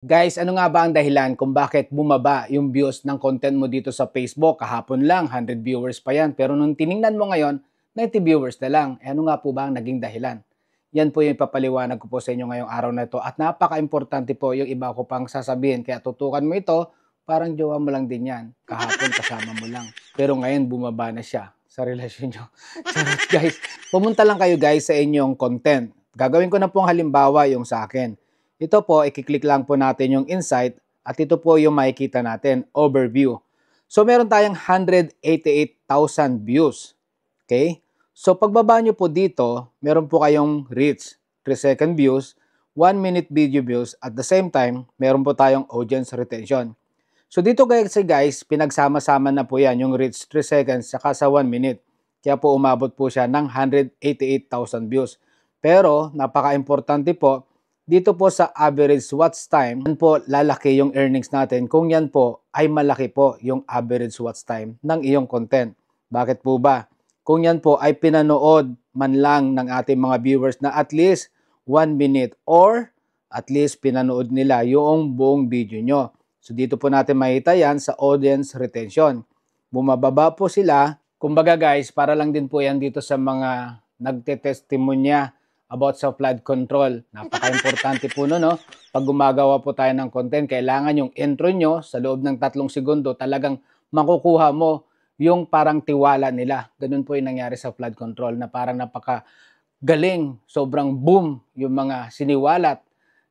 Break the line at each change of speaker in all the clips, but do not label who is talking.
Guys, ano nga ba ang dahilan kung bakit bumaba yung views ng content mo dito sa Facebook? Kahapon lang, 100 viewers pa yan. Pero nung tiningnan mo ngayon, 90 viewers na lang. Ano nga po ba ang naging dahilan? Yan po yung ipapaliwanag ko po sa inyo ngayong araw na ito. At napaka-importante po yung iba ko pang sasabihin. Kaya tutukan mo ito, parang jowa mo lang din yan. Kahapon kasama mo lang. Pero ngayon bumaba na siya sa relasyon nyo. Charot guys. Pumunta lang kayo guys sa inyong content. Gagawin ko na pong halimbawa yung sa akin. Ito po, i-click lang po natin yung insight at ito po yung makikita natin, overview. So, meron tayong 188,000 views. Okay? So, pagbaba nyo po dito, meron po kayong reach, 3-second views, 1-minute video views, at the same time, meron po tayong audience retention. So, dito guys, pinagsama-sama na po yan, yung reach 3 seconds saka sa 1 minute. Kaya po umabot po siya ng 188,000 views. Pero, napaka-importante po, dito po sa average watch time, yan po lalaki yung earnings natin kung yan po ay malaki po yung average watch time ng iyong content. Bakit po ba? Kung yan po ay pinanood man lang ng ating mga viewers na at least 1 minute or at least pinanood nila yung buong video nyo. So dito po natin makita yan sa audience retention. Bumababa po sila. Kumbaga guys, para lang din po yan dito sa mga nagte-testimonya about sa flood control. Napaka-importante po no. Pag gumagawa po tayo ng content, kailangan yung intro nyo sa loob ng 3 segundo talagang makukuha mo yung parang tiwala nila. Ganun po yung nangyari sa flood control na parang napaka-galing, sobrang boom yung mga siniwalat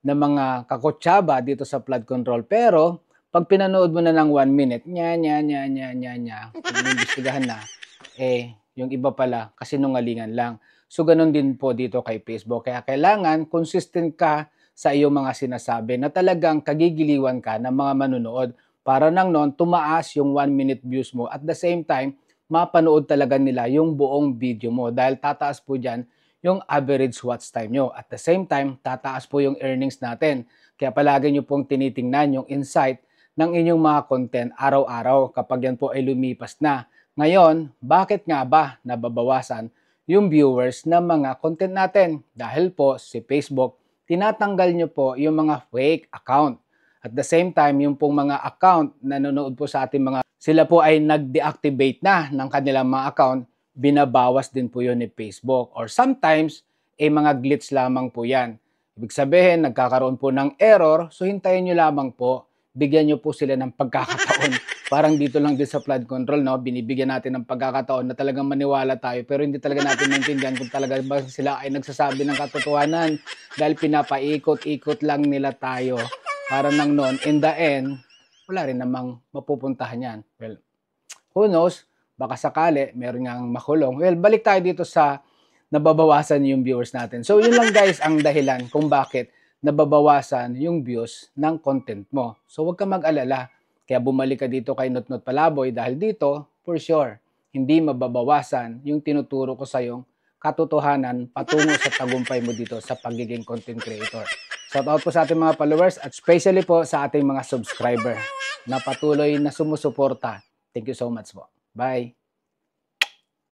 na mga kakotsaba dito sa flood control. Pero pag pinanood mo na ng 1 minute, kung inimbestigahan na, yung iba pala, kasinungalingan lang. So, ganun din po dito kay Facebook. Kaya kailangan consistent ka sa iyong mga sinasabi na talagang kagigiliwan ka ng mga manunood para nang noon tumaas yung 1 minute views mo. At the same time, mapanood talaga nila yung buong video mo dahil tataas po dyan yung average watch time nyo. At the same time, tataas po yung earnings natin. Kaya palagi nyo pong tinitingnan yung insight ng inyong mga content araw-araw kapag yan po ay lumipas na. Ngayon, bakit nga ba nababawasan yung viewers ng mga content natin? Dahil po si Facebook, tinatanggal nyo po yung mga fake account. At the same time, yung pong mga account na nanonood po sa ating mga, sila po ay nag-deactivate na ng kanilang mga account, binabawas din po yun ni Facebook. Or sometimes, mga glitch lamang po yan. Ibig sabihin, nagkakaroon po ng error, so hintayin nyo lamang po, bigyan nyo po sila ng pagkakataon. Parang dito lang din sa flood control, no? Binibigyan natin ng pagkakataon na talagang maniwala tayo pero hindi talaga natin maintindihan kung talaga ba sila ay nagsasabi ng katotohanan dahil pinapaikot-ikot lang nila tayo para nang noon, in the end, wala rin namang mapupuntahan yan. Well, who knows? Baka sakali, meron ngang makulong. Well, balik tayo dito sa nababawasan yung viewers natin. So, yun lang guys ang dahilan kung bakit nababawasan yung views ng content mo. So, huwag ka mag-alala. Kaya bumalik ka dito kay Notnot Palaboy dahil dito, for sure, hindi mababawasan yung tinuturo ko sa yung katotohanan patungo sa tagumpay mo dito sa pagiging content creator. Shout out po sa ating mga followers at especially po sa ating mga subscriber na patuloy na sumusuporta. Thank you so much po. Bye!